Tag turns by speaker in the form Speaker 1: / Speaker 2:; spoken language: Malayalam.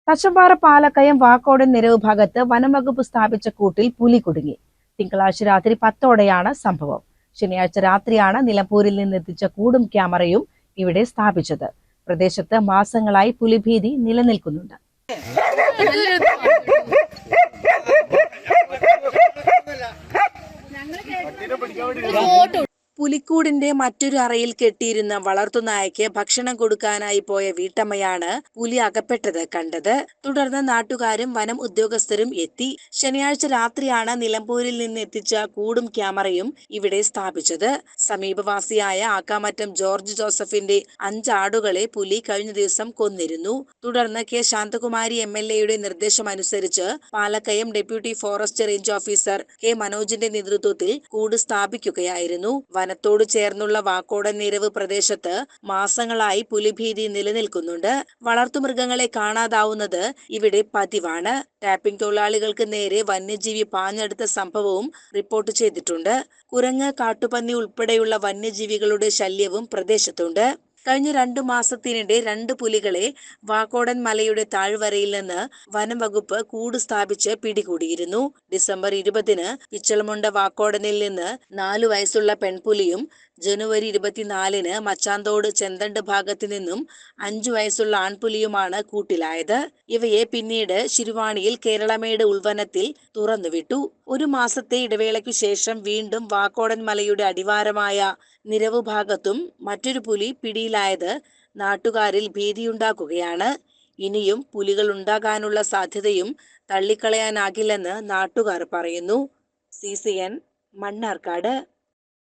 Speaker 1: തച്ചമ്പാറ പാലക്കയം വാക്കോടൻ നിരവ് ഭാഗത്ത് വനംവകുപ്പ് സ്ഥാപിച്ച കൂട്ടിൽ പുലി കുടുങ്ങി. തിങ്കളാഴ്ച രാത്രി 10ഓടെയാണ് സംഭവം. ശനിയാഴ്ച രാത്രിയാണ് നിലമ്പൂരിൽ നിന്നെത്തിച്ച കൂടും ക്യാമറയും ഇവിടെ സ്ഥാപിച്ചത്. പ്രദേശത്ത് മാസങ്ങളായി പുലിഭീതി നിലനിൽക്കുന്നുണ്ട്. പുലിക്കൂടിന്റെ മറ്റൊരു അറയിൽ കെട്ടിയിരുന്ന വളർത്തുനായയ്ക്ക് ഭക്ഷണം കൊടുക്കാനായി പോയ വീട്ടമ്മയാണ് പുലി അകപ്പെട്ടത് കണ്ടത്. തുടർന്ന് നാട്ടുകാരും വനം ഉദ്യോഗസ്ഥരും എത്തി. ശനിയാഴ്ച രാത്രിയാണ് നിലമ്പൂരിൽ നിന്ന് എത്തിച്ച കൂടും ക്യാമറയും ഇവിടെ സ്ഥാപിച്ചത്. സമീപവാസിയായ ആക്കാമറ്റം ജോർജ് ജോസഫിന്റെ 5 ആടുകളെ പുലി കഴിഞ്ഞ ദിവസം കൊന്നിരുന്നു. തുടർന്ന് കെ ശാന്തകുമാരി MLA നിർദ്ദേശമനുസരിച്ച് Palakkayam deputy forest range officer K മനോജിന്റെ നേതൃത്വത്തിൽ കൂട് സ്ഥാപിക്കുകയായിരുന്നു. വനത്തോട് ചേർന്നുള്ള വാക്കോടൻ നിരവ് പ്രദേശത്ത് മാസങ്ങളായി പുലിഭീതി നിലനിൽക്കുന്നുണ്ട്. വളർത്തുമൃഗങ്ങളെ കാണാതാവുന്നത് ഇവിടെ പതിവാണ്. ടാപ്പിംഗ് തൊഴിലാളികൾക്ക് നേരെ വന്യജീവി പാഞ്ഞെടുത്ത സംഭവവും റിപ്പോർട്ട് ചെയ്തിട്ടുണ്ട്. കുരങ്ങ്, കാട്ടുപന്നി ഉൾപ്പെടെയുള്ള വന്യജീവികളുടെ ശല്യവും പ്രദേശത്തുണ്ട്. കഴിഞ്ഞ 2 മാസത്തിനിടെ 2 പുലികളെ വാക്കോടൻ മലയുടെ താഴ്വരയിൽ നിന്ന് വനം വകുപ്പ് കൂട് സ്ഥാപിച്ച് പിടികൂടിയിരുന്നു. ഡിസംബർ 20-ന് പിച്ചളമുണ്ട വാക്കോടനിൽ നിന്ന് 4 വയസ്സുള്ള പെൺപുലിയും ജനുവരി 24-ന് മച്ചാന്തോട് ചെന്തണ്ട് ഭാഗത്തു നിന്നും 5 വയസ്സുള്ള ആൺപുലിയുമാണ് കൂട്ടിലായത്. ഇവയെ പിന്നീട് ശിരുവാണിയിൽ കേരളമേട് ഉൾവനത്തിൽ തുറന്നുവിട്ടു. 1 മാസത്തെ ഇടവേളയ്ക്കു ശേഷം വീണ്ടും വാക്കോടൻ മലയുടെ അടിവാരമായ നിരവ് ഭാഗത്തും മറ്റൊരു പുലി പിടിയിലായത് നാട്ടുകാരിൽ ഭീതിയുണ്ടാക്കുകയാണ്. ഇനിയും പുലികൾ ഉണ്ടാകാനുള്ള സാധ്യതയും തള്ളിക്കളയാനാകില്ലെന്ന് നാട്ടുകാർ പറയുന്നു. CCN മണ്ണാർക്കാട്.